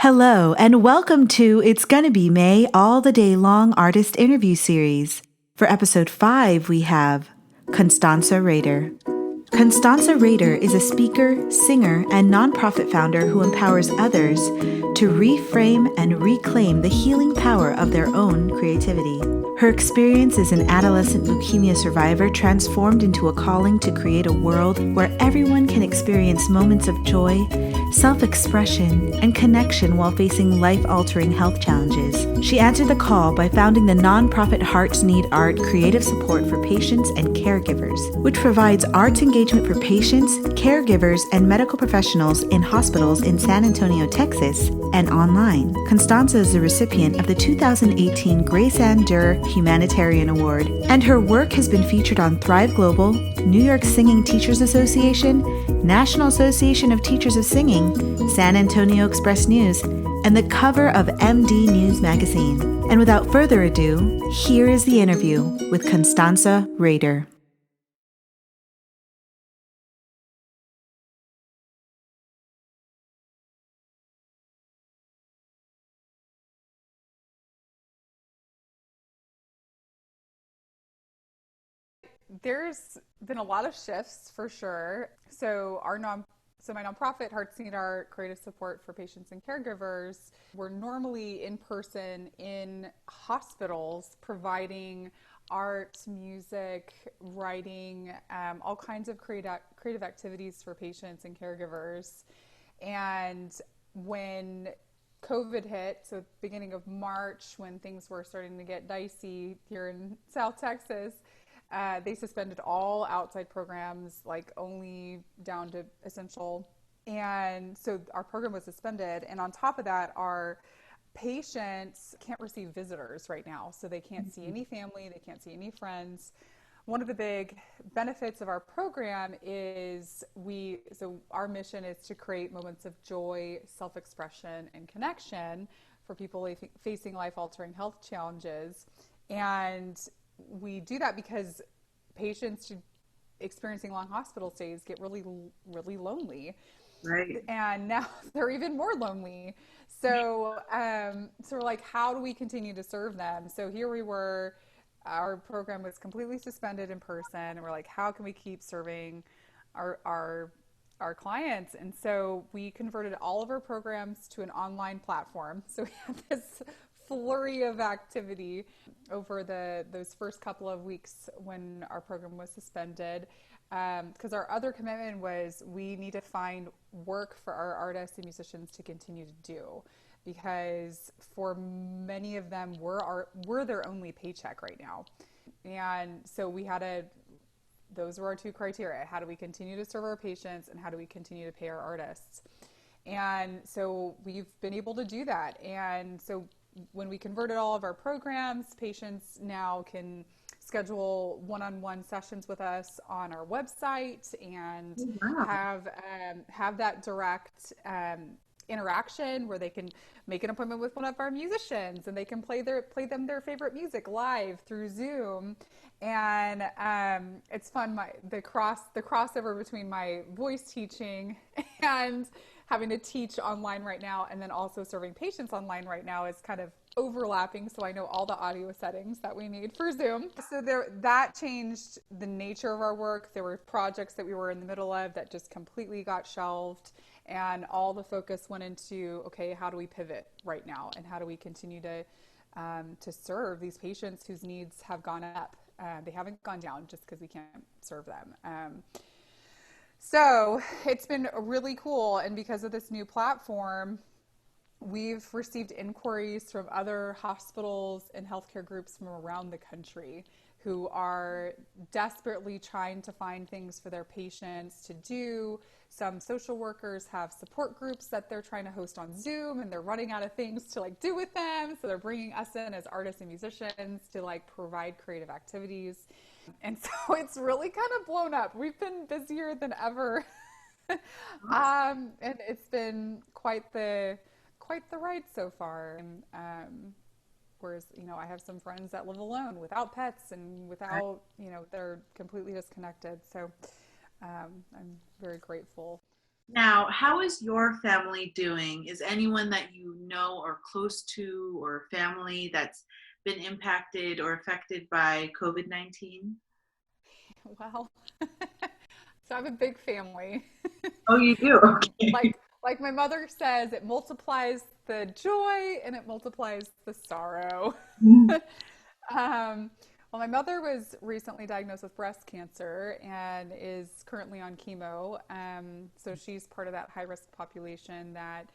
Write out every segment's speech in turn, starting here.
Hello, and welcome to It's Gonna Be May All the Day Long Artist Interview Series. For episode 5, we have Constanza Roeder. Constanza Roeder is a speaker, singer, and nonprofit founder who empowers others to reframe and reclaim the healing power of their own creativity. Her experience as an adolescent leukemia survivor transformed into a calling to create a world where everyone can experience moments of joy, self-expression, and connection while facing life-altering health challenges. She answered the call by founding the nonprofit Hearts Need Art creative support for patients and caregivers, which provides arts engagement for patients, caregivers, and medical professionals in hospitals in San Antonio, Texas, and online. Constanza is the recipient of the 2018 Grace Ann Durr Humanitarian Award, and her work has been featured on Thrive Global, New York Singing Teachers Association, National Association of Teachers of Singing, San Antonio Express News, and the cover of MD News magazine. And without further ado, here is the interview with Constanza Roeder. There's been a lot of shifts for sure. So my nonprofit Hearts Need Art creative support for patients and caregivers, we're normally in person in hospitals providing art, music, writing, all kinds of creative activities for patients and caregivers. And when COVID hit, so beginning of March, when things were starting to get dicey here in South Texas, they suspended all outside programs, like only down to essential. And so our program was suspended. And on top of that, our patients can't receive visitors right now. So they can't see any family, they can't see any friends. One of the big benefits of our program is so our mission is to create moments of joy, self-expression, and connection for people facing life-altering health challenges. And we do that because patients experiencing long hospital stays get really, really lonely. Right. And now they're even more lonely. So we're like, how do we continue to serve them? So here we were, our program was completely suspended in person, and we're like, how can we keep serving our our clients? And so we converted all of our programs to an online platform. So we had this flurry of activity over those first couple of weeks when our program was suspended. Because our other commitment was we need to find work for our artists and musicians to continue to do, because for many of them we're their only paycheck right now. And so those were our two criteria. How do we continue to serve our patients, and how do we continue to pay our artists? And so we've been able to do that. And so when we converted all of our programs, patients now can schedule one-on-one sessions with us on our website and Wow. have that direct interaction where they can make an appointment with one of our musicians, and they can play them their favorite music live through Zoom. And it's fun. The crossover between my voice teaching and having to teach online right now, and then also serving patients online right now, is kind of overlapping. So I know all the audio settings that we need for Zoom. So that changed the nature of our work. There were projects that we were in the middle of that just completely got shelved, and all the focus went into, okay, how do we pivot right now, and how do we continue to serve these patients whose needs have gone up. They haven't gone down just because we can't serve them. So it's been really cool. And because of this new platform, we've received inquiries from other hospitals and healthcare groups from around the country who are desperately trying to find things for their patients to do. Some social workers have support groups that they're trying to host on Zoom, and they're running out of things to do with them. So they're bringing us in as artists and musicians to provide creative activities. And so it's really kind of blown up. We've been busier than ever. And it's been quite the ride so far. And, whereas, I have some friends that live alone without pets and without, they're completely disconnected. So I'm very grateful. Now, how is your family doing? Is anyone that you know or close to or family that's been impacted or affected by COVID-19? Well, so I have a big family. Oh, you do? um, Okay. like like my mother says, it multiplies the joy and it multiplies the sorrow. Well, my mother was recently diagnosed with breast cancer and is currently on chemo. So she's part of that high risk population that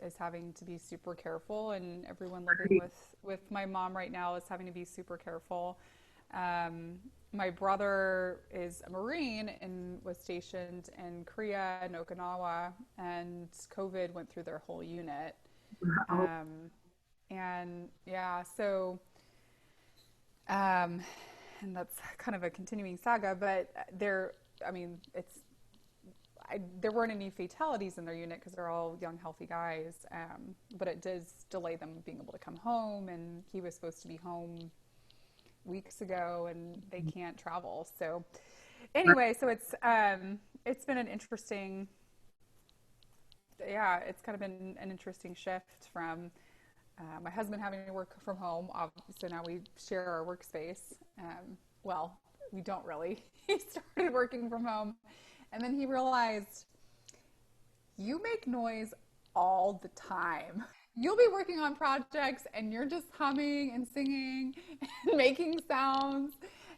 is having to be super careful, and everyone living with my mom right now is having to be super careful. My brother is a Marine and was stationed in Korea and Okinawa, and COVID went through their whole unit. Oh, Um, and yeah, so um, and that's kind of a continuing saga, but I mean, there weren't any fatalities in their unit because they're all young, healthy guys. But it does delay them being able to come home, and he was supposed to be home weeks ago, and they can't travel. So anyway, so it's been an interesting, yeah, it's kind of been an interesting shift from my husband having to work from home. So now we share our workspace. Well, we don't really. He started working from home, and then he realized you make noise all the time. You'll be working on projects and you're just humming and singing and making sounds.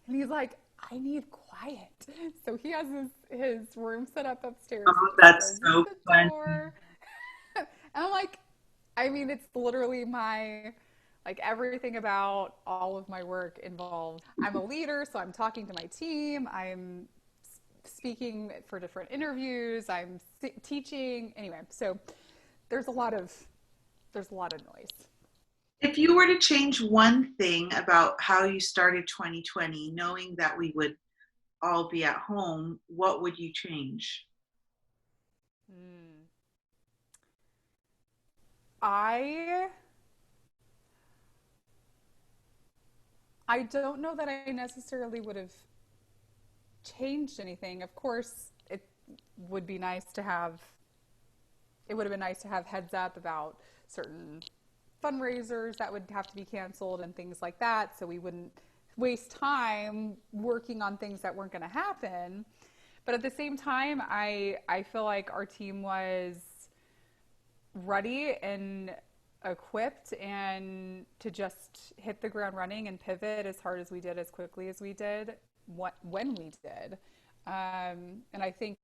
And he's like, I need quiet. So he has his room set up upstairs, oh, which that's closes so the funny. door. And I'm like, I mean, it's literally like everything about all of my work involves. I'm a leader, so I'm talking to my team. I'm speaking for different interviews. I'm teaching. Anyway, so there's a lot of there's a lot of noise. If you were to change one thing about how you started 2020, knowing that we would all be at home, what would you change? Mm. I I don't know that I necessarily would have changed anything. Of course, would be nice to have it would have been nice to have heads up about certain fundraisers that would have to be canceled and things like that, so we wouldn't waste time working on things that weren't going to happen. But at the same time, I feel like our team was ready and equipped and to just hit the ground running and pivot as hard as we did, as quickly as we did, when we did. And I think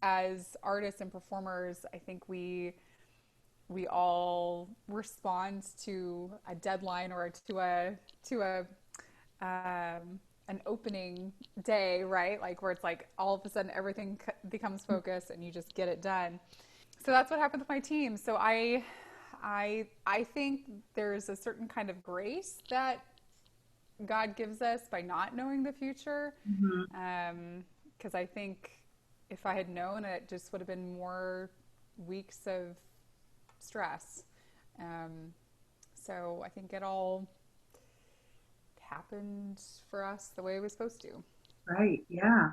as artists and performers, I think we all respond to a deadline or to a an opening day, right? Like where it's like all of a sudden everything becomes focused and you just get it done. So that's what happened with my team. So I think there's a certain kind of grace that God gives us by not knowing the future. Mhm. Because I think if I had known, it just would have been more weeks of stress. Um, so I think it all happened for us the way it was supposed to. Right, yeah.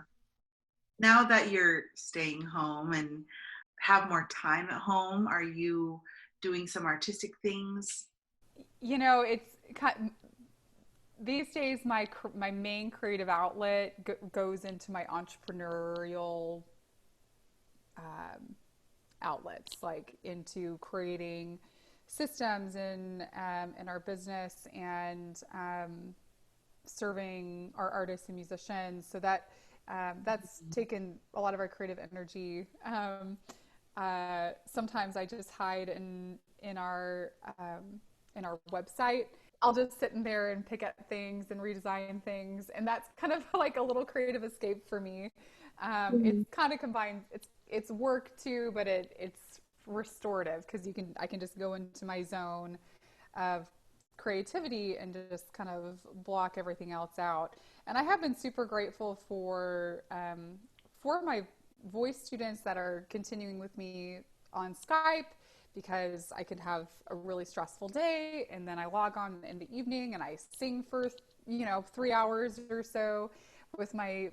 Now that you're staying home and have more time at home, are you doing some artistic things? You know, it's these days my main creative outlet goes into my entrepreneurial um, outlets, like into creating systems in our business and serving our artists and musicians. So that's taken a lot of our creative energy. Sometimes I just hide in our website. I'll just sit in there and pick at things and redesign things, and that's kind of like a little creative escape for me. It's Mhm. kind of combined. It's work too, but it's restorative because you can I can just go into my zone of creativity and just kind of block everything else out. And I have been super grateful for my voice students that are continuing with me on Skype because I could have a really stressful day and then I log on in the evening and I sing for 3 hours or so, with my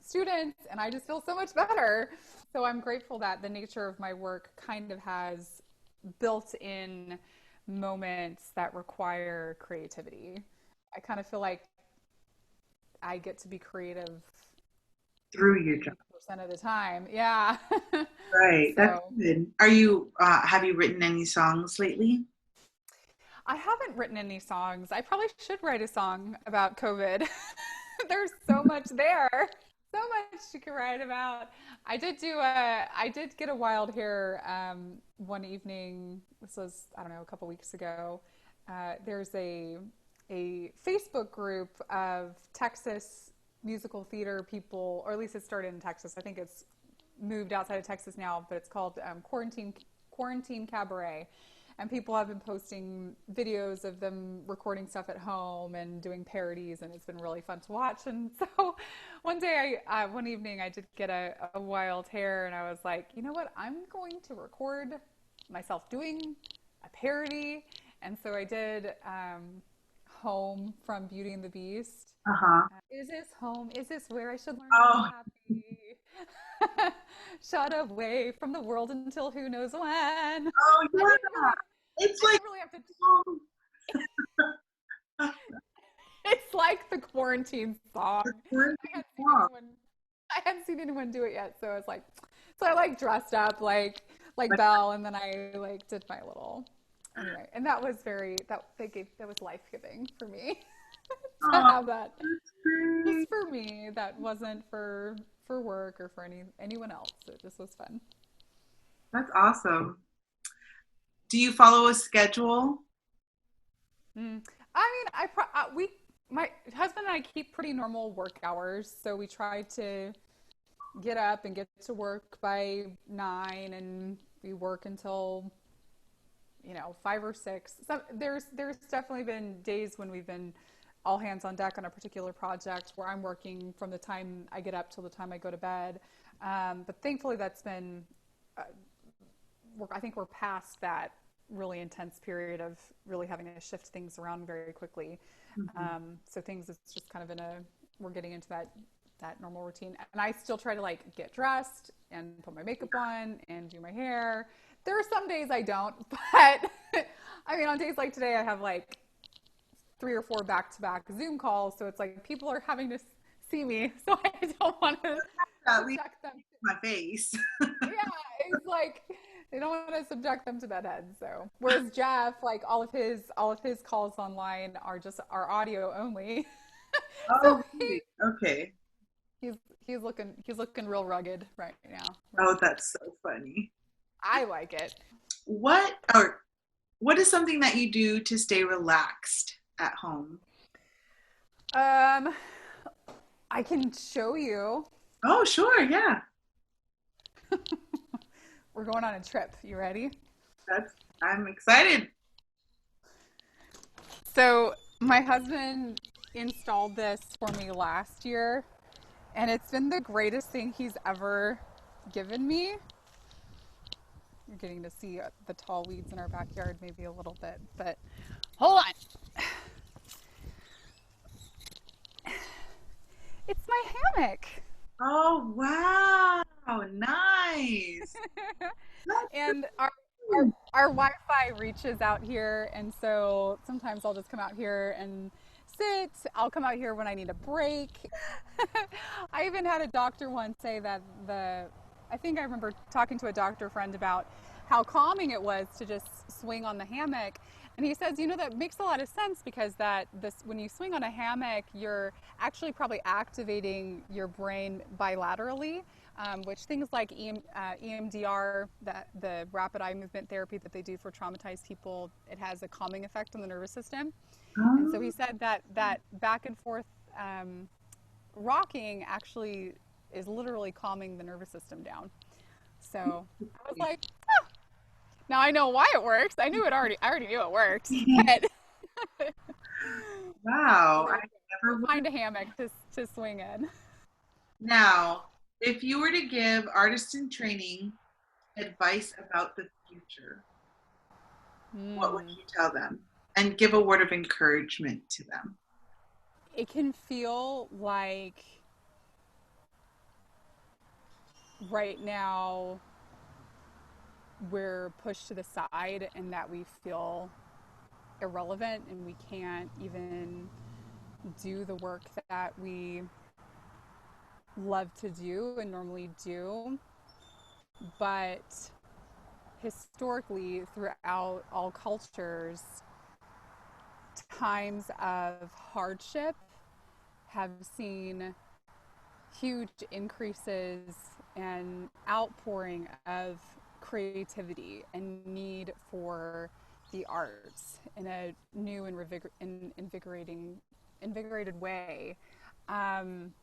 students, and I just feel so much better. So I'm grateful that the nature of my work kind of has built in moments that require creativity. I kind of feel like I get to be creative Through your job. 80% of the time. Yeah. Right. That's So good. Have you written any songs lately? I haven't written any songs. I probably should write a song about COVID. There's so much there. So much you can write about. I did get a wild hair one evening. This was, I don't know, a couple weeks ago. There's a Facebook group of Texas musical theater people, or at least it started in Texas. I think it's moved outside of Texas now, but it's called Quarantine Cabaret. And people have been posting videos of them recording stuff at home and doing parodies, and it's been really fun to watch. And so one evening, I did get a wild hair, and I was like, you know what? I'm going to record myself doing a parody. And so I did Home from Beauty and the Beast. Uh-huh. Is this home? Is this where I should learn to Oh, be happy? Shut away from the world until who knows when. I oh yeah. It's like, didn't really have to. oh, It's like the quarantine song. the quarantine I hadn't seen song. anyone. I hadn't seen anyone do it yet, so I was like, so I like dressed up like Like, Belle, and then I like did my little. Anyway, and that was that was life giving for me to oh, have that that's great. just for me. That wasn't for work or for anyone else. It just was fun. That's awesome. Do you follow a schedule? Mm. I mean, we my husband and I keep pretty normal work hours, so we try to get up and get to work by 9, and we work until 5 or 6. So there's definitely been days when we've been all hands on deck on a particular project where I'm working from the time I get up till the time I go to bed. But thankfully, that's been uh, I think we're past that really intense period of really having to shift things around very quickly. Mhm. So things it's just kind of we're getting into that normal routine. And I still try to like get dressed and put my makeup on and do my hair. There are some days I don't, but I mean, on days like today, I have like 3 or 4 back-to-back Zoom calls. So it's like people are having to see me. So I don't want to At least subject them. my face. Yeah, it's like they don't want to subject them to that head. So whereas Jeff, like all of his calls online are audio only. So Oh, really? Okay. he's he's looking real rugged right now. Oh, that's so funny. I like it. What is something that you do to stay relaxed at home? Um, I can show you. Oh, sure, yeah. We're going on a trip. You ready? I'm excited. So my husband installed this for me last year, and it's been the greatest thing he's ever given me. You're getting to see the tall weeds in our backyard maybe a little bit, but hold on. It's my hammock. Oh, wow. Nice. That's And good. our Wi-Fi reaches out here, and so sometimes I'll just come out here and sit. I'll come out here when I need a break. I even had a doctor once say that I think I remember talking to a doctor friend about how calming it was to just swing on the hammock. And he says, that makes a lot of sense because when you swing on a hammock, you're actually probably activating your brain bilaterally, which things like EMDR, the rapid eye movement therapy that they do for traumatized people, it has a calming effect on the nervous system. And so he Oh, said that back and forth rocking actually is literally calming the nervous system down. So I was like, oh. Now I know why it works. I already knew it worked. But wow. I there never we'll would have. find a hammock to swing in. Now, if you were to give artists in training advice about the future, what would Hmm. you tell them? And give a word of encouragement to them. it can feel like right now we're pushed to the side and that we feel irrelevant and we can't even do the work that we love to do and normally do. But historically, throughout all cultures, times of hardship have seen huge increases and outpouring of creativity and need for the arts in a new and invigorated way. Um,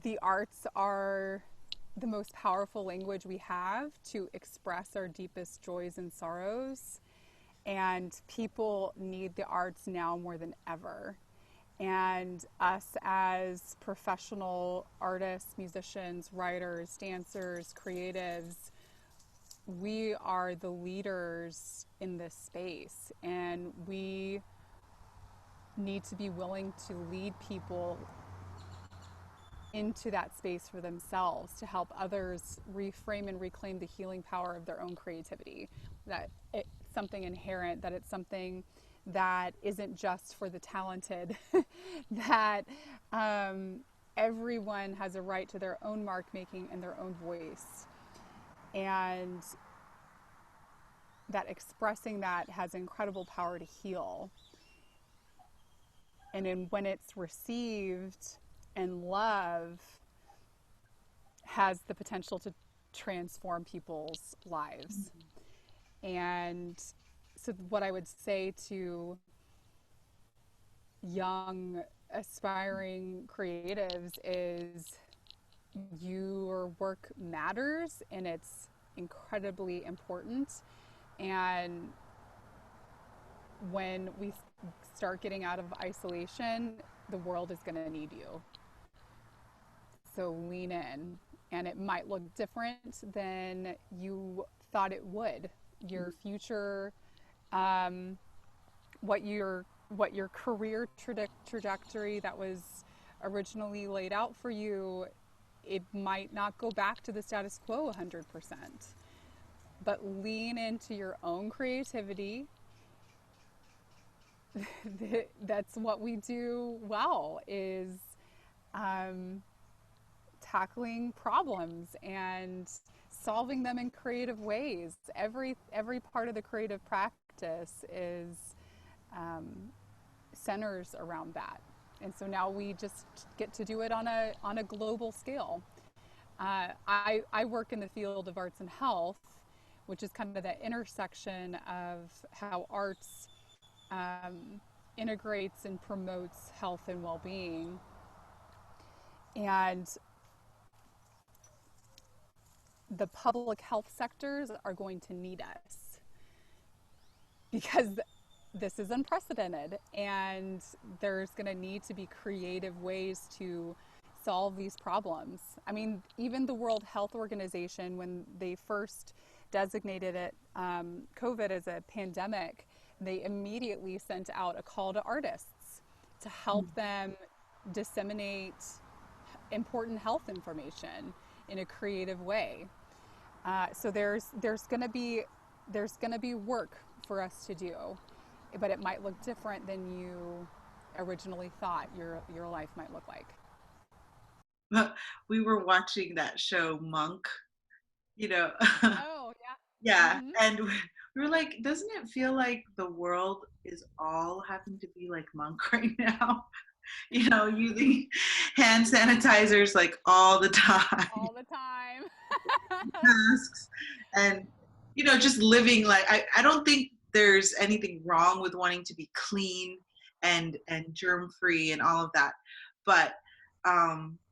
the arts are the most powerful language we have to express our deepest joys and sorrows. And people need the arts now more than ever. And us as professional artists, musicians, writers, dancers, creatives, we are the leaders in this space. And we need to be willing to lead people into that space for themselves to help others reframe and reclaim the healing power of their own creativity. That it's something inherent, that it's something that isn't just for the talented, that everyone has a right to their own mark making and their own voice. And that expressing that has incredible power to heal. And when it's received and love, has the potential to transform people's lives. And so what I would say to young aspiring creatives is your work matters and it's incredibly important. And when we start getting out of isolation, the world is going to need you. So lean in, and it might look different than you thought it would. Your future, what your career trajectory that was originally laid out for you, it might not go back to the status quo 100%. But lean into your own creativity. That's what we do well, is tackling problems and solving them in creative ways. Every part of the creative practice is centers around that, and so now we just get to do it on a global scale. I work in the field of arts and health, which is kind of the intersection of how arts integrates and promotes health and well-being. And the public health sectors are going to need us because this is unprecedented, and there's going to need to be creative ways to solve these problems. I mean, even the World Health Organization, when they first designated it, COVID, as a pandemic, they immediately sent out a call to artists to help them disseminate important health information in a creative way. So there's going to be work for us to do, but it might look different than you originally thought your life might look like. We were watching that show Monk, you know. Oh, yeah. Yeah, Mm-hmm. and we were like, doesn't it feel like the world is all having to be like Monk right now? Using hand sanitizers like all the time, All the time. masks, and just living like I don't think there's anything wrong with wanting to be clean and germ free and all of that, but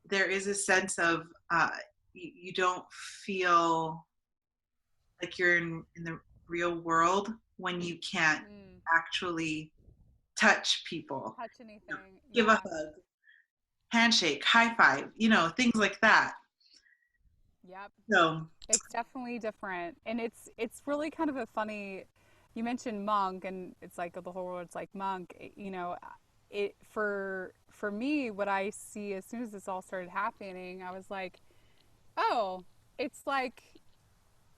there is a sense of you don't feel like you're in the real world when you can't actually touch people, Touch anything. give a Yeah. hug, handshake, high five, things like that. Yep. So It's definitely different. And it's really kind of a funny, you mentioned monk, and it's like the whole world's like monk. it for me, what I see as soon as this all started happening, I was like, oh, it's like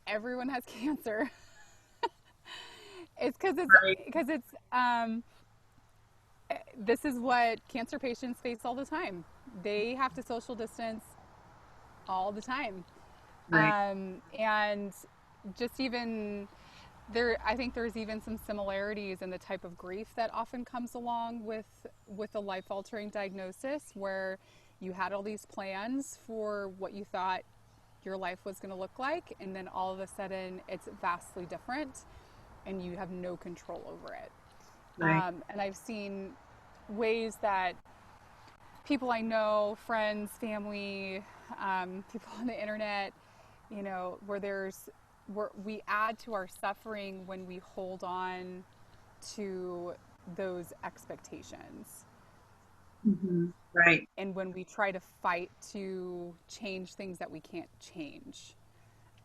everyone has cancer. It's Right. because it's this is what cancer patients face all the time. They have to social distance all the time. Right. And just even there, I think there's even some similarities in the type of grief that often comes along with a life altering diagnosis, where you had all these plans for what you thought your life was going to look like, and then all of a sudden it's vastly different and you have no control over it. Right. And I've seen ways that people I know, friends, family, people on the internet, where we add to our suffering when we hold on to those expectations, Right. and when we try to fight to change things that we can't change.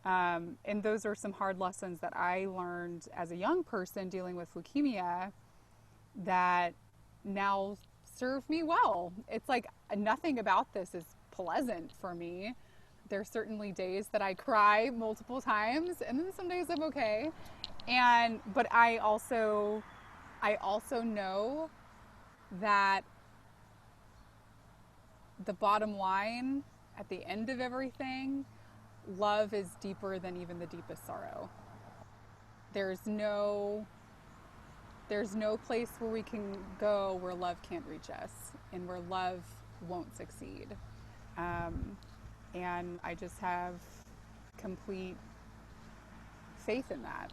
And those are some hard lessons that I learned as a young person dealing with leukemia that now serve me well. It's like nothing about this is pleasant for me. There's certainly days that I cry multiple times, and then some days I'm okay. But I also know that the bottom line at the end of everything, love is deeper than even the deepest sorrow. There's no there's no place where we can go where love can't reach us and where love won't succeed. Um, and I just have complete faith in that.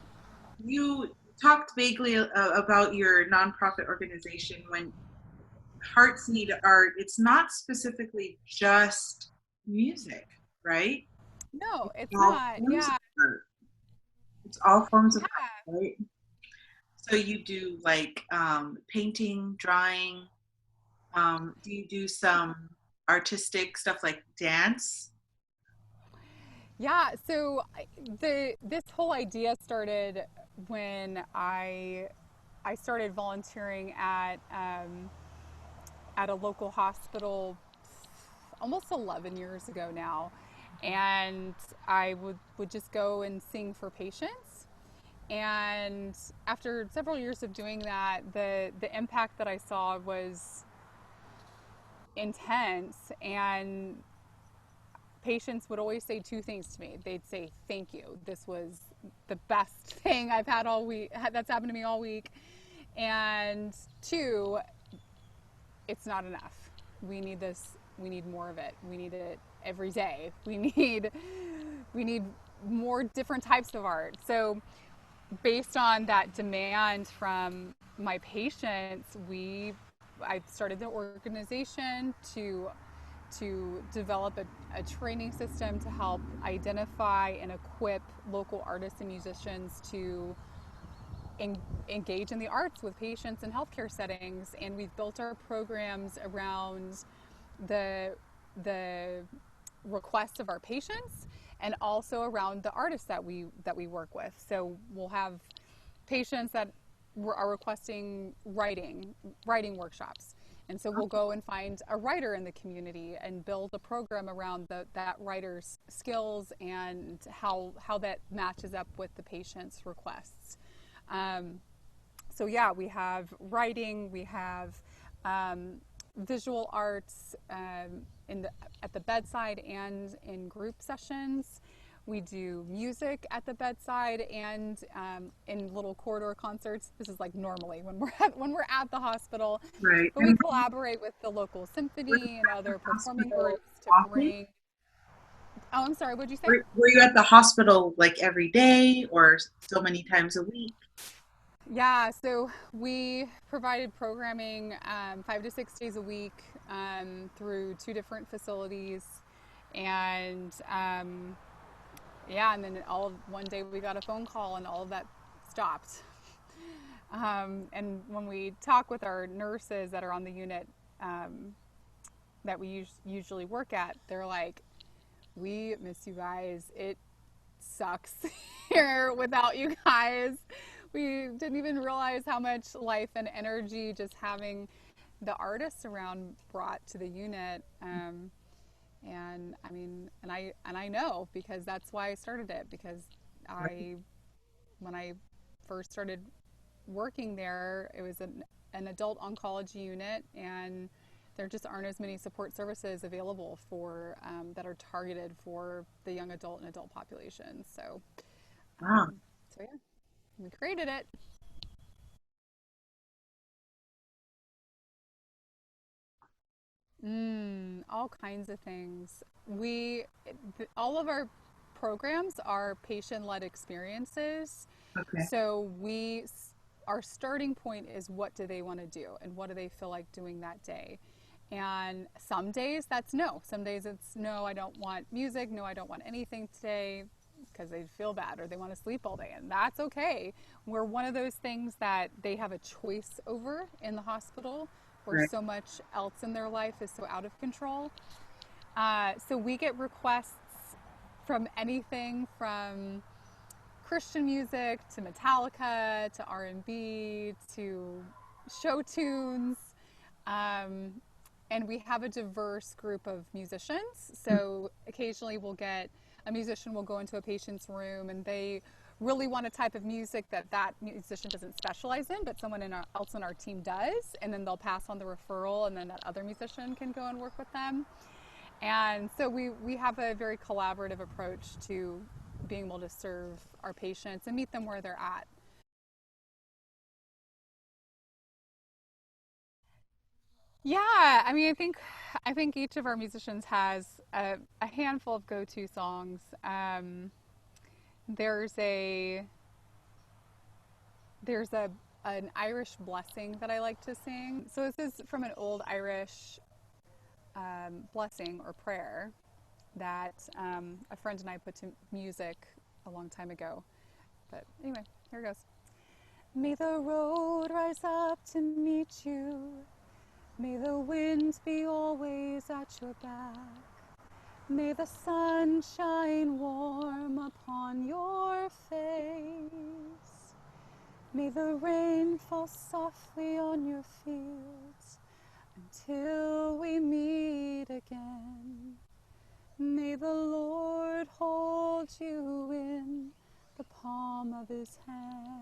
You talked vaguely about your nonprofit organization. When Hearts Need Art, it's not specifically just music, right? No, It's it's all not. forms of Yeah. art. It's all forms of Yeah. art, right? So you do like painting, drawing. Do you do some artistic stuff like dance? Yeah. So this whole idea started when I started volunteering at a local hospital almost 11 years ago now. And I would just go and sing for patients. And after several years of doing that, the impact that I saw was intense. And patients would always say two things to me. They'd say, "Thank you. This was the best thing I've had all week. That's happened to me all week." And two, it's not enough. We need this. We need more of it. We need it every day. We need more different types of art. So based on that demand from my patients, I started the organization to develop a training system to help identify and equip local artists and musicians to engage in the arts with patients in healthcare settings. And we've built our programs around the the requests of our patients, and also around the artists that we work with. So we'll have patients that are requesting writing workshops. And so we'll go and find a writer in the community and build a program around that writer's skills and how that matches up with the patient's requests. Um, so yeah, we have writing, we have visual arts at the bedside and in group sessions. We do music at the bedside and in little corridor concerts. This is like normally when we're at the hospital, Right. but we And collaborate with the local were you symphony and at the other performing hospital groups to often? bring. Oh, I'm sorry. What'd you say? Were you at the hospital like every day or so many times a week? Yeah, so we provided programming 5 to 6 days a week through two different facilities, and yeah, and then one day we got a phone call and all of that stopped. And when we talk with our nurses that are on the unit that we usually work at, they're like, "We miss you guys. It sucks here without you guys. We didn't even realize how much life and energy just having the artists around brought to the unit. And I mean, and I know because that's why I started it, because Right. I when I first started working there, it was an adult oncology unit, and there just aren't as many support services available for that are targeted for the young adult and adult populations. Wow. So yeah, we created it. All kinds of things. All of our programs are patient-led experiences. Okay. So our starting point is what do they want to do and what do they feel like doing that day. And some days that's no. Some days it's no, I don't want music. No, I don't want anything today because they feel bad or they want to sleep all day. And that's okay. We're one of those things that they have a choice over in the hospital where Right. so much else in their life is so out of control. So we get requests from anything from Christian music to Metallica to R&B to show tunes. Um, and we have a diverse group of musicians. So occasionally we'll get a musician will go into a patient's room and they really want a type of music that that musician doesn't specialize in, but someone else in our team does. And then they'll pass on the referral, and then that other musician can go and work with them. And so we have a very collaborative approach to being able to serve our patients and meet them where they're at. Yeah, I mean, I think each of our musicians has a handful of go-to songs. There's a there's a an Irish blessing that I like to sing. So this is from an old Irish blessing or prayer that a friend and I put to music a long time ago. But anyway, here it goes. May the road rise up to meet you. May the wind be always at your back. May the sun shine warm upon your face. May the rain fall softly on your fields until we meet again. May the Lord hold you in the palm of his hand.